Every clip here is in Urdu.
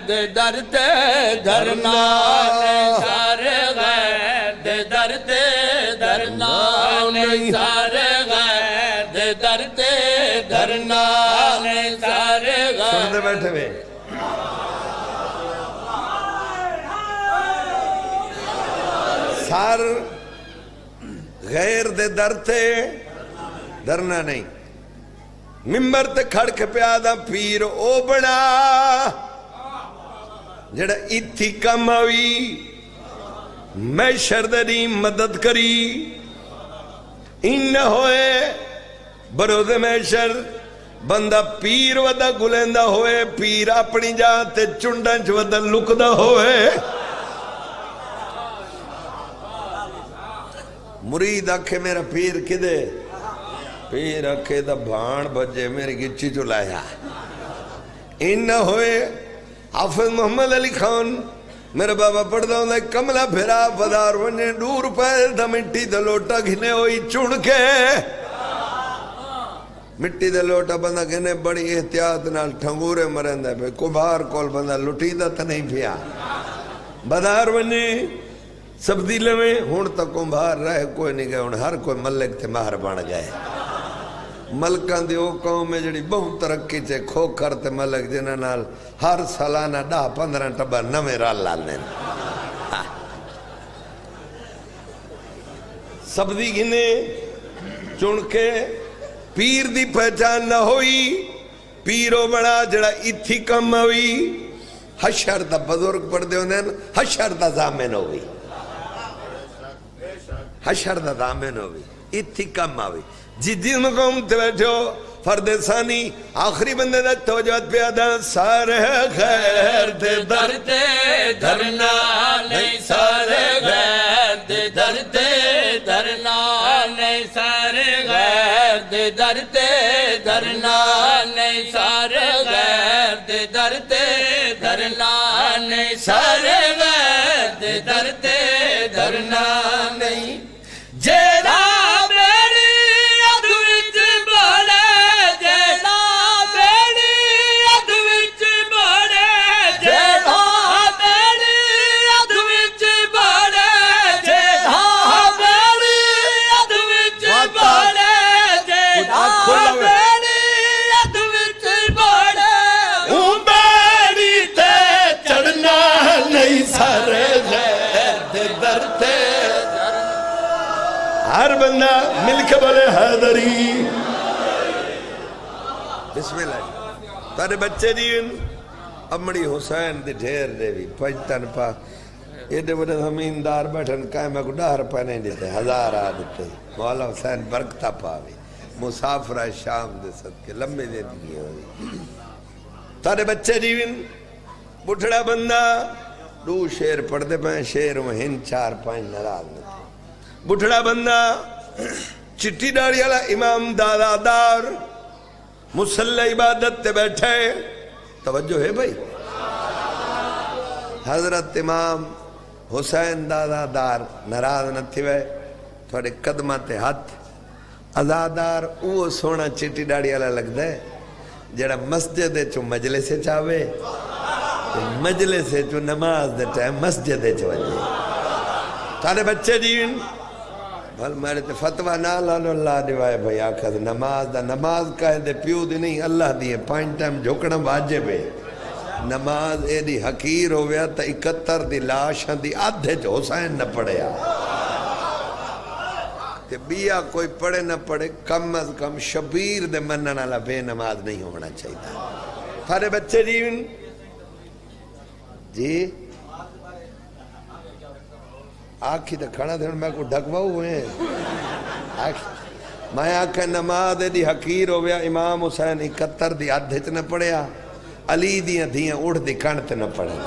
دے در تے دھرنا نثار غیر دے در تے دھرنا نثار غیر دے در تے دھرنا نثار غیر سنتے بیٹھے ہوئے سار غیر دے در تے درنا نہیں ممبر تے کھڑ کے پیادہ پیر او بنا جڑا اتھی کم ہوئی میں شردنی مدد کری ان نہ ہوئے برود میں شر بندہ پیر ودا گلندہ ہوئے پیر اپنی جاتے چنڈنچ ودا لکدہ ہوئے مرید آکھے میرا پیر کدے پیر آکھے دا بھان بجے میری گچی چلایا ان نہ ہوئے حافظ محمد علی خان میرا بابا پڑھتا ہوں کملہ پھرا بدار ونے دور پیر دا مٹی دا لوٹا گھنے ہوئی چون کے مٹی دا لوٹا بندہ گھنے بڑی احتیاط نال ٹھنگورے مرندہ پہ کبھار کول بندہ لٹی دا تا نہیں پھیا بدار ونے سب دیلے میں ہون تا کمبھار رہے کوئی نہیں گئے ہون ہر کوئی ملک تے مہر بن گئے ملکان دیو قوم میں جڑی بہت ترقی چے کھو کرتے ملک جنہ نال ہر سالانہ 10-15 ٹبا نمیں رال لالنے سب دی گھنے چونکہ پیر دی پہچان نہ ہوئی پیرو بڑا جڑا اتھی کم ہوئی حشر دا بزرگ پڑھ دے ہونے حشر دا زامن ہوئی حشر دا دامن ہوئی اتھی کم آوی جس مقام تے بیٹھو فرد ثانی آخری بندے دا توجہت پیادا سارے غیر دے در تے دھرنا نہیں سارے غیر دے در تے دھرنا نہیں سارے غیر دے در تے دھرنا نہیں سارے غیر دے در تے دھرنا نہیں سارے غیر دے در تے دھرنا نہیں جیڑا میری ادھ وچ بڑے جیڑا میری ادھ وچ بڑے جیڑا میری ادھ وچ بڑے جیڑا میری ادھ وچ بڑے جیڑا میری ادھ وچ بڑے ہوں میری تے چڑھنا نہیں سارے غیر دے در تے ہر بندہ مل کے بولے حیدری بسم اللہ تارے بچے جین امڑی حسین دی ڈھیر دے بھی پجتن پا یہ دے بڑے زمیندار بیٹھن کائیں میں کو 10 روپے نہیں دیتے 1000 آدھتے مولا حسین برکتہ پاوی مسافرہ شام دے صدقے لمبے زندگی ہوئی تارے بچے جین بٹھڑا بندہ 2 شیر پڑھ دے پائیں شیر میں ہن 4-5 نراز میں بٹھڑا بندہ چٹی ڈاڑی والا امام دادا دار مسلح عبادت تے بیٹھے توجہ ہے بھائی حضرت امام حسین دادا دار ناراض نہ تھی وے تھوڑے قدمہ تے ہاتھ ازادار وہ سونا چٹی ڈاڑی والا لگ دے جڑا مسجد چو مجلس چاہوے مجلس چو نماز دے ٹائم مسجد چو وجے تارے بچے جین بھل میرے تے فتوہ نہ لالو اللہ دیوائے بھائی آکھا دے نماز دا نماز کہے دے پیو دی نہیں اللہ دیئے 5 ٹائم جھکڑا واجب ہے نماز اے دی حقیر ہو گیا تا 71 دی لاشاں دی آدھے جو حسین نہ پڑھیا تے بیا کوئی پڑھے نہ پڑھے کم از کم شبیر دے منن والا بے نماز نہیں ہونا چاہیے تھارے بچے جی آکھی تو کھڑا دھڑ میں کو ڈھکوا ہوئے ہیں میں آکھا نماز دی حقیر ہو گیا امام حسین 71 دی آدھے چ نہ پڑھیا علی دیاں دیاں اڑھ دی کھنٹ نہ پڑھے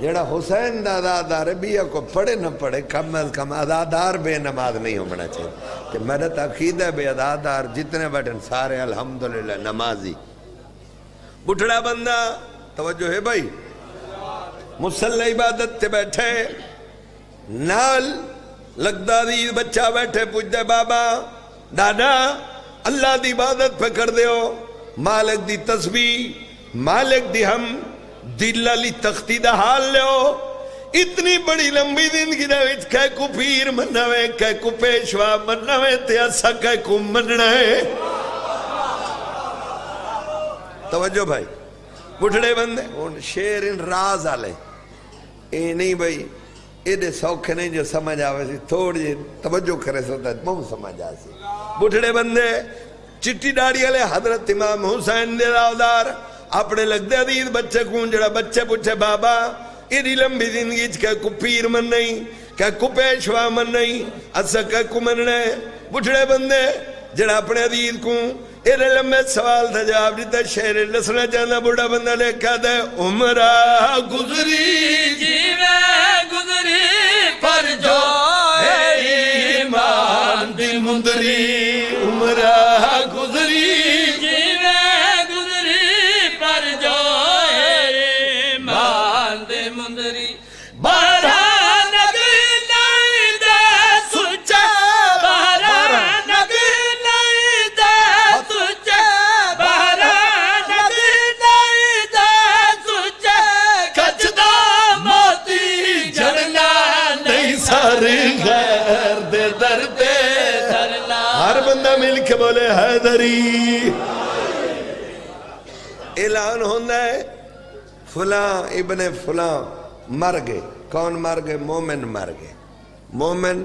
جیڑا حسین دا ازادار ہے بیا کو پڑھے نہ پڑھے کم از کم ازادار بے نماز نہیں ہونا چاہیے کہ میرا عقیدہ بے ازادار جتنے بیٹھن سارے الحمدللہ نمازی بٹھڑا بندہ توجہ ہے بھائی مسلح عبادت تے بیٹھے نال لگدہ دی بچہ بیٹھے پوچھ دے بابا دادا اللہ دی عبادت پہ کر دیو مالک دی تسبیح مالک دی ہم دل علی تختی دا حال لیو اتنی بڑی لمبی زندگی دا وچ کہے کو پیر منوے کہے کو پیشوا منوے تے اسا کہے کو مننا ہے توجہ بھائی بٹھڑے بندے ان شیر ان راز آلے اے نہیں بھائی ایڈے سوکھے نہیں جو سمجھ آوے سی تھوڑ جی توجہ کرے سوتا ہے مہم سمجھ آسی بٹھڑے بندے چٹی ڈاڑی والے حضرت امام حسین دے راودار اپنے لگ دے عزیز بچے کون جڑا بچے پوچھے بابا ایڈی لمبی زندگی کہ کو پیر من نہیں کہ کو پیشوا من نہیں اسا کہ کو مننے بٹھڑے بندے جڑا اپنے عزیز کون ایڈے لمبے سوال تھا جواب دیتا شہر لسنا چاہنا بڑا بندہ لے کہا دے عمرہ گزری جیوے گزری پر جو ہے ایمان دی مندری عمرہ گزری جیوے گزری پر جو ہے ایمان دی مندری بارہ نگی نہیں دے سچے بارہ نگی نہیں دے سچے بارہ نگی نہیں دے سچے کچدا موتی جھڑنا نہیں سارے غیر دے در دے دھرنا ہر بندہ مل کے بولے حیدری اعلان ہونا ہے فلاں ابن فلاں مر گئے کون مر گئے مومن مر گئے مومن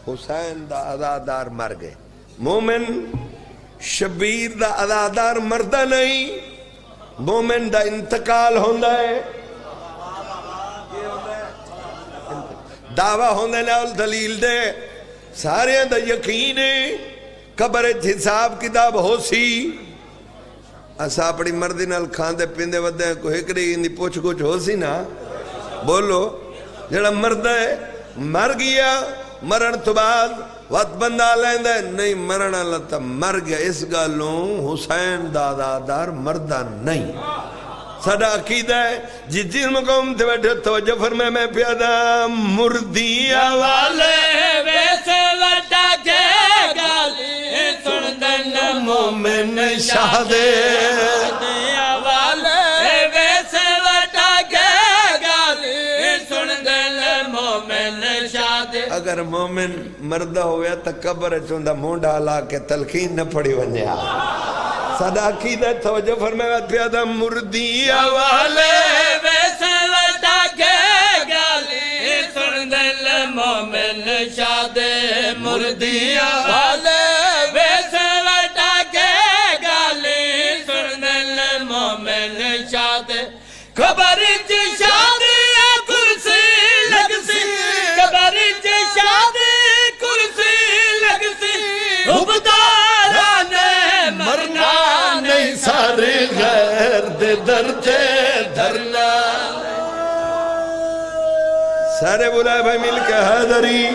حسین دا عزادار مر گئے مومن شبیر دا عزادار مردہ نہیں مومن دا انتقال ہونا ہے دعویٰ ہونے لئے دلیل دے سارے دا یقین ہے قبر حساب کتاب ہو سی اسا اپنی مردی نال کھاندے پیندے ودے کو ہکڑی اندی پوچھ کچھ ہو سی نا بولو جڑا مرد ہے مر گیا مرن تو بعد وقت بندہ لیندے نہیں مرن اللہ تا مر گیا اس گالوں حسین دادادار مردہ نہیں صدا عقیدہ ہے جس مقام تھے بیٹھے توجہ فرمائے میں پیادا مردیا والے ویسے وٹا کے گالی سندن مومن شہدے مردیا والے ویسے وٹا کے گالی سندن مومن شادے اگر مومن مردہ ہویا تا قبر چوندہ مونڈا لا کے تلقین نہ پڑی ونیا صدا عقیدہ توجہ فرمائے پیادا مردیا والے ویسے وٹا کے گالی سندن مومن شادے مردیا والے ویسے وٹا کے گالی سندن مومن شادے خبر چی شادی کرسی لگ سی خبر چی شادی کرسی لگ سی حبدارانے مرنا نہیں سارے غیر دے درتے دھرنا سارے بلائے بھائی مل کے حیدری